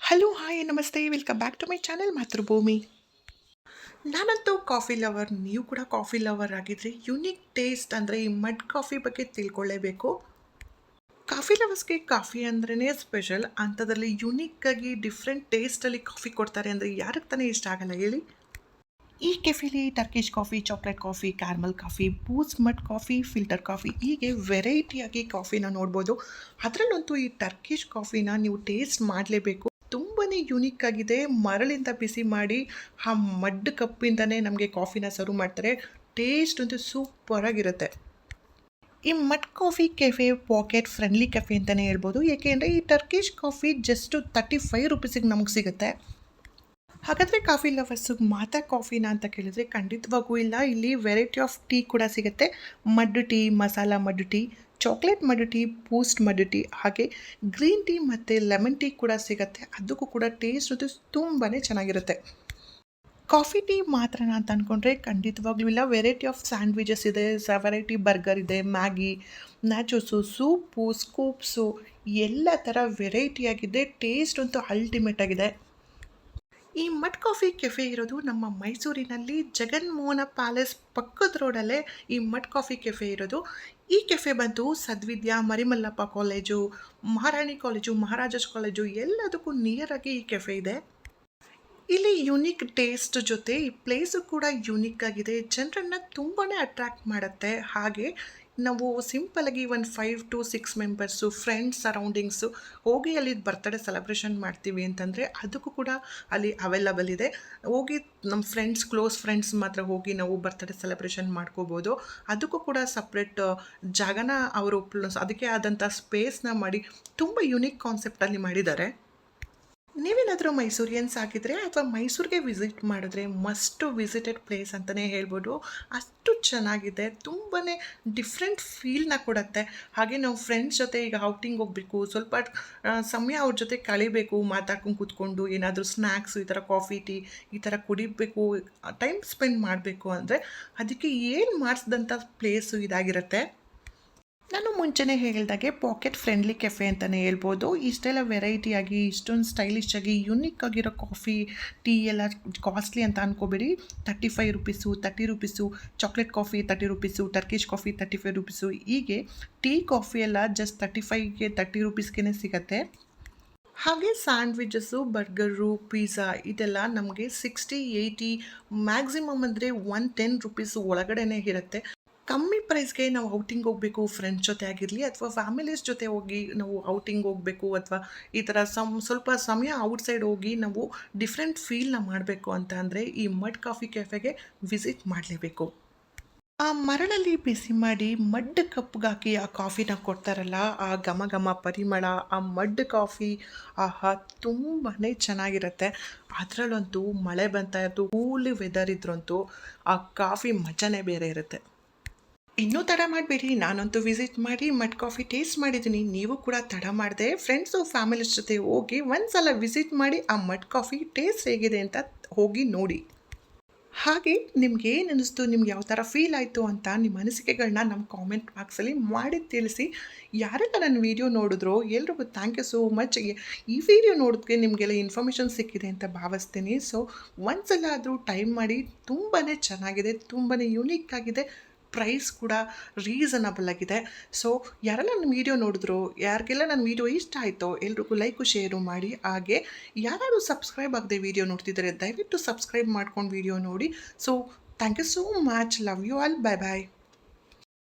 Hello hi ನಮಸ್ತೆ welcome back to my channel Mathrubhumi. ನಾನಂತೂ coffee lover, ನೀವು ಕೂಡ ಕಾಫಿ ಲವರ್ ಆಗಿದ್ರೆ ಯುನೀಕ್ ಟೇಸ್ಟ್ ಅಂದರೆ ಈ ಮಡ್ ಕಾಫಿ ಬಗ್ಗೆ ತಿಳ್ಕೊಳ್ಳೇಬೇಕು. ಕಾಫಿ ಲವರ್ಸ್ಗೆ ಕಾಫಿ ಅಂದ್ರೇ ಸ್ಪೆಷಲ್, ಅಂಥದ್ರಲ್ಲಿ ಯುನೀಕಾಗಿ ಡಿಫ್ರೆಂಟ್ ಟೇಸ್ಟಲ್ಲಿ ಕಾಫಿ ಕೊಡ್ತಾರೆ ಅಂದರೆ ಯಾರಿಗೆ ತಾನೇ ಇಷ್ಟ ಆಗಲ್ಲ ಹೇಳಿ. ಈ ಕೆಫೆಲಿ Turkish coffee, chocolate coffee, caramel coffee, Boost mud coffee, filter coffee ಹೀಗೆ ವೆರೈಟಿಯಾಗಿ ಕಾಫಿನ ನೋಡ್ಬೋದು. ಅದರಲ್ಲಂತೂ ಈ ಟರ್ಕಿಶ್ ಕಾಫಿನ ನೀವು ಟೇಸ್ಟ್ ಮಾಡಲೇಬೇಕು. ತುಂಬಾ ಯುನೀಕ್ ಆಗಿದೆ. ಮರಳಿಂದ ಬಿಸಿ ಮಾಡಿ ಆ ಮಡ್ ಕಪ್ಪಿಂದನೇ ನಮಗೆ ಕಾಫಿನ ಸರ್ವ್ ಮಾಡ್ತಾರೆ. ಟೇಸ್ಟ್ ಅಂತೂ ಸೂಪರಾಗಿರುತ್ತೆ. ಈ mud coffee cafe packet friendly cafe ಅಂತಲೇ ಹೇಳ್ಬೋದು. ಏಕೆಂದರೆ ಈ ಟರ್ಕಿಶ್ ಕಾಫಿ ಜಸ್ಟು 35 ರುಪೀಸಿಗೆ ನಮಗೆ ಸಿಗುತ್ತೆ. ಹಾಗಾದರೆ ಕಾಫಿ ಲವರ್ಸಿಗೆ ಮಾತ್ರ ಕಾಫಿನ ಅಂತ ಕೇಳಿದ್ರೆ ಖಂಡಿತವಾಗೂ ಇಲ್ಲ. ಇಲ್ಲಿ ವೆರೈಟಿ ಆಫ್ ಟೀ ಕೂಡ ಸಿಗುತ್ತೆ. Mud tea, masala mud tea, chocolate mud tea, Boost mud tea, ಹಾಗೆ ಗ್ರೀನ್ ಟೀ ಮತ್ತು ಲೆಮನ್ ಟೀ ಕೂಡ ಸಿಗುತ್ತೆ. ಅದಕ್ಕೂ ಕೂಡ ಟೇಸ್ಟ್ ಅದು ತುಂಬಾ ಚೆನ್ನಾಗಿರುತ್ತೆ. ಕಾಫಿ ಟೀ ಮಾತ್ರನಾ ಅಂತ ಅಂದ್ಕೊಂಡ್ರೆ ಖಂಡಿತವಾಗ್ಲೂ ಇಲ್ಲ. ವೆರೈಟಿ ಆಫ್ ಸ್ಯಾಂಡ್ವಿಚಸ್ ಇದೆ, ವೆರೈಟಿ ಬರ್ಗರ್ ಇದೆ, ಮ್ಯಾಗಿ, ನ್ಯಾಚೋಸು, ಸೂಪು, ಸ್ಕೂಪ್ಸು ಎಲ್ಲ ಥರ ವೆರೈಟಿಯಾಗಿದೆ. ಟೇಸ್ಟ್ ಅಂತೂ ಅಲ್ಟಿಮೇಟ್ ಆಗಿದೆ. ಈ ಮಡ್ ಕಾಫಿ ಕೆಫೆ ಇರೋದು ನಮ್ಮ ಮೈಸೂರಿನಲ್ಲಿ ಜಗನ್ಮೋಹನ ಪ್ಯಾಲೇಸ್ ಪಕ್ಕದ ರೋಡಲ್ಲೇ ಈ ಮಡ್ ಕಾಫಿ ಕೆಫೆ ಇರೋದು. ಈ ಕೆಫೆ ಬಂದು ಸದ್ವಿದ್ಯಾ, ಮರಿಮಲ್ಲಪ್ಪ ಕಾಲೇಜು, ಮಹಾರಾಣಿ ಕಾಲೇಜು, ಮಹಾರಾಜಾಸ್ ಕಾಲೇಜು ಎಲ್ಲದಕ್ಕೂ ನಿಯರಾಗಿ ಈ ಕೆಫೆ ಇದೆ. ಇಲ್ಲಿ ಯುನೀಕ್ ಟೇಸ್ಟ್ ಜೊತೆ ಈ ಪ್ಲೇಸು ಕೂಡ ಯುನೀಕ್ ಆಗಿದೆ. ಜನರನ್ನು ತುಂಬಾ ಅಟ್ರ್ಯಾಕ್ಟ್ ಮಾಡುತ್ತೆ. ಹಾಗೆ ನಾವು ಸಿಂಪಲಾಗಿ ಒಂದು 5 to 6 ಮೆಂಬರ್ಸು, ಫ್ರೆಂಡ್ಸ್ ಸರೌಂಡಿಂಗ್ಸು ಹೋಗಿ ಅಲ್ಲಿ ಬರ್ತ್ಡೇ ಸೆಲೆಬ್ರೇಷನ್ ಮಾಡ್ತೀವಿ ಅಂತಂದರೆ ಅದಕ್ಕೂ ಕೂಡ ಅಲ್ಲಿ ಅವೈಲಬಲ್ ಇದೆ. ಹೋಗಿ ನಮ್ಮ ಫ್ರೆಂಡ್ಸ್, ಕ್ಲೋಸ್ ಫ್ರೆಂಡ್ಸ್ ಮಾತ್ರ ಹೋಗಿ ನಾವು ಬರ್ತ್ಡೇ ಸೆಲೆಬ್ರೇಷನ್ ಮಾಡ್ಕೋಬೋದು. ಅದಕ್ಕೂ ಕೂಡ ಸಪ್ರೇಟ್ ಜಾಗನ ಅವರು ಅದಕ್ಕೆ ಆದಂಥ ಸ್ಪೇಸ್ನ ಮಾಡಿ ತುಂಬ ಯುನೀಕ್ ಕಾನ್ಸೆಪ್ಟಲ್ಲಿ ಮಾಡಿದ್ದಾರೆ. ನೀವೇನಾದರೂ ಮೈಸೂರಿಯನ್ಸ್ ಆಗಿದ್ದರೆ ಅಥವಾ ಮೈಸೂರಿಗೆ ವಿಸಿಟ್ ಮಾಡಿದ್ರೆ ಮಸ್ಟು ವಿಸಿಟೆಡ್ ಪ್ಲೇಸ್ ಅಂತಲೇ ಹೇಳ್ಬೋದು. ಅಷ್ಟು ಚೆನ್ನಾಗಿದೆ, ತುಂಬಾ ಡಿಫ್ರೆಂಟ್ ಫೀಲ್ನ ಕೊಡುತ್ತೆ. ಹಾಗೆ ನಾವು ಫ್ರೆಂಡ್ಸ್ ಜೊತೆ ಈಗ ಔಟಿಂಗ್ ಹೋಗಬೇಕು, ಸ್ವಲ್ಪ ಸಮಯ ಅವ್ರ ಜೊತೆ ಕಳಿಬೇಕು, ಮಾತಾಡ್ಕೊಂಡು ಕೂತ್ಕೊಂಡು ಏನಾದರೂ ಸ್ನ್ಯಾಕ್ಸು ಈ ಥರ ಕಾಫಿ ಟೀ ಈ ಥರ ಕುಡಿಬೇಕು, ಟೈಮ್ ಸ್ಪೆಂಡ್ ಮಾಡಬೇಕು ಅಂದರೆ ಅದಕ್ಕೆ ಏನು ಮಾಡಿಸಿದಂಥ ಪ್ಲೇಸು ಇದಾಗಿರುತ್ತೆ. ನಾನು ಮುಂಚೆನೇ ಹೇಳಿದಾಗೆ ಪಾಕೆಟ್ ಫ್ರೆಂಡ್ಲಿ ಕೆಫೆ ಅಂತಲೇ ಹೇಳ್ಬೋದು. ಇಷ್ಟೆಲ್ಲ ವೆರೈಟಿಯಾಗಿ, ಇಷ್ಟೊಂದು ಸ್ಟೈಲಿಶಾಗಿ, ಯುನೀಕ್ ಆಗಿರೋ ಕಾಫಿ, ಟೀ ಎಲ್ಲ ಕಾಸ್ಟ್ಲಿ ಅಂತ ಅಂದ್ಕೋಬೇಡಿ. 35 rupees, 30 rupees, chocolate coffee 30 rupees, Turkish coffee 35 rupees, ಹೀಗೆ ಟೀ ಕಾಫಿ ಎಲ್ಲ ಜಸ್ಟ್ 35ಗೆ 30 ರುಪೀಸ್ಗೆ ಸಿಗುತ್ತೆ. ಹಾಗೆ ಸ್ಯಾಂಡ್ವಿಚಸ್ಸು, ಬರ್ಗರು, ಪಿಜ್ಜಾ ಇದೆಲ್ಲ ನಮಗೆ 60, 80, ಮ್ಯಾಕ್ಸಿಮಮ್ ಅಂದರೆ 110 ರುಪೀಸು ಒಳಗಡೆನೇ ಇರುತ್ತೆ. ಕಮ್ಮಿ ಪ್ರೈಸ್ಗೆ ನಾವು ಔಟಿಂಗ್ ಹೋಗಬೇಕು, ಫ್ರೆಂಡ್ಸ್ ಜೊತೆ ಆಗಿರಲಿ ಅಥವಾ ಫ್ಯಾಮಿಲೀಸ್ ಜೊತೆ ಹೋಗಿ ನಾವು ಔಟಿಂಗ್ ಹೋಗಬೇಕು ಅಥವಾ ಈ ಥರ ಸ್ವಲ್ಪ ಸಮಯ ಔಟ್ಸೈಡ್ ಹೋಗಿ ನಾವು ಡಿಫ್ರೆಂಟ್ ಫೀಲ್ನ ಮಾಡಬೇಕು ಅಂತ ಅಂದರೆ ಈ ಮಡ್ ಕಾಫಿ ಕೆಫೆಗೆ ವಿಸಿಟ್ ಮಾಡಲೇಬೇಕು. ಆ ಮರಳಲ್ಲಿ ಬಿಸಿ ಮಾಡಿ ಮಡ್ ಕಪ್ಗಾಕಿ ಆ ಕಾಫಿನ ಕೊಡ್ತಾರಲ್ಲ, ಆ ಘಮ ಘಮ ಪರಿಮಳ, ಆ ಮಡ್ ಕಾಫಿ ಆಹಾ ತುಂಬಾ ಚೆನ್ನಾಗಿರುತ್ತೆ. ಅದರಲ್ಲಂತೂ ಮಳೆ ಬಂತಾ ಇತ್ತು, ಕೂಲ್ ವೆದರ್ ಇದ್ರಂತೂ ಆ ಕಾಫಿ ಮಜಾನೇ ಬೇರೆ ಇರುತ್ತೆ. ಇನ್ನೂ ತಡ ಮಾಡಬೇಡಿ, ನಾನಂತೂ ವಿಸಿಟ್ ಮಾಡಿ ಮಡ್ ಕಾಫಿ ಟೇಸ್ಟ್ ಮಾಡಿದ್ದೀನಿ. ನೀವು ಕೂಡ ತಡ ಮಾಡಿದೆ ಫ್ರೆಂಡ್ಸು ಫ್ಯಾಮಿಲೀಸ್ ಜೊತೆ ಹೋಗಿ ಒಂದು ಸಲ ವಿಸಿಟ್ ಮಾಡಿ ಆ ಮಡ್ ಕಾಫಿ ಟೇಸ್ಟ್ ಹೇಗಿದೆ ಅಂತ ಹೋಗಿ ನೋಡಿ. ಹಾಗೆ ನಿಮ್ಗೆ ಏನು ಅನ್ನಿಸ್ತು, ನಿಮ್ಗೆ ಯಾವ ಥರ ಫೀಲ್ ಆಯಿತು ಅಂತ ನಿಮ್ಮ ಅನಿಸಿಕೆಗಳನ್ನ ನಮ್ಮ ಕಾಮೆಂಟ್ ಬಾಕ್ಸಲ್ಲಿ ಮಾಡಿ ತಿಳಿಸಿ. ಯಾರೆಲ್ಲ ನನ್ನ ವೀಡಿಯೋ ನೋಡಿದ್ರೋ ಎಲ್ರಿಗೂ ಥ್ಯಾಂಕ್ ಯು ಸೋ ಮಚ್. ಈ ವಿಡಿಯೋ ನೋಡೋದಕ್ಕೆ ನಿಮಗೆಲ್ಲ ಇನ್ಫಾರ್ಮೇಷನ್ ಸಿಕ್ಕಿದೆ ಅಂತ ಭಾವಿಸ್ತೀನಿ. ಸೊ ಒಂದ್ಸಲ ಆದರೂ ಟೈಮ್ ಮಾಡಿ, ತುಂಬಾ ಚೆನ್ನಾಗಿದೆ, ತುಂಬಾ ಯುನೀಕ್ ಆಗಿದೆ, ಪ್ರೈಸ್ ಕೂಡ ರೀಸನಬಲ್ ಆಗಿದೆ. ಸೊ ಯಾರೆಲ್ಲ ನನ್ನ ವೀಡಿಯೋ ನೋಡಿದ್ರು, ಯಾರಿಗೆಲ್ಲ ನನ್ನ ವೀಡಿಯೋ ಇಷ್ಟ ಆಯಿತೋ ಎಲ್ರಿಗೂ ಲೈಕು ಶೇರು ಮಾಡಿ. ಹಾಗೆ ಯಾರು ಸಬ್ಸ್ಕ್ರೈಬ್ ಆಗದೆ ವೀಡಿಯೋ ನೋಡ್ತಿದ್ದಾರೆ ದಯವಿಟ್ಟು ಸಬ್ಸ್ಕ್ರೈಬ್ ಮಾಡ್ಕೊಂಡು ವೀಡಿಯೋ ನೋಡಿ. So thank you so much, love you all, bye bye.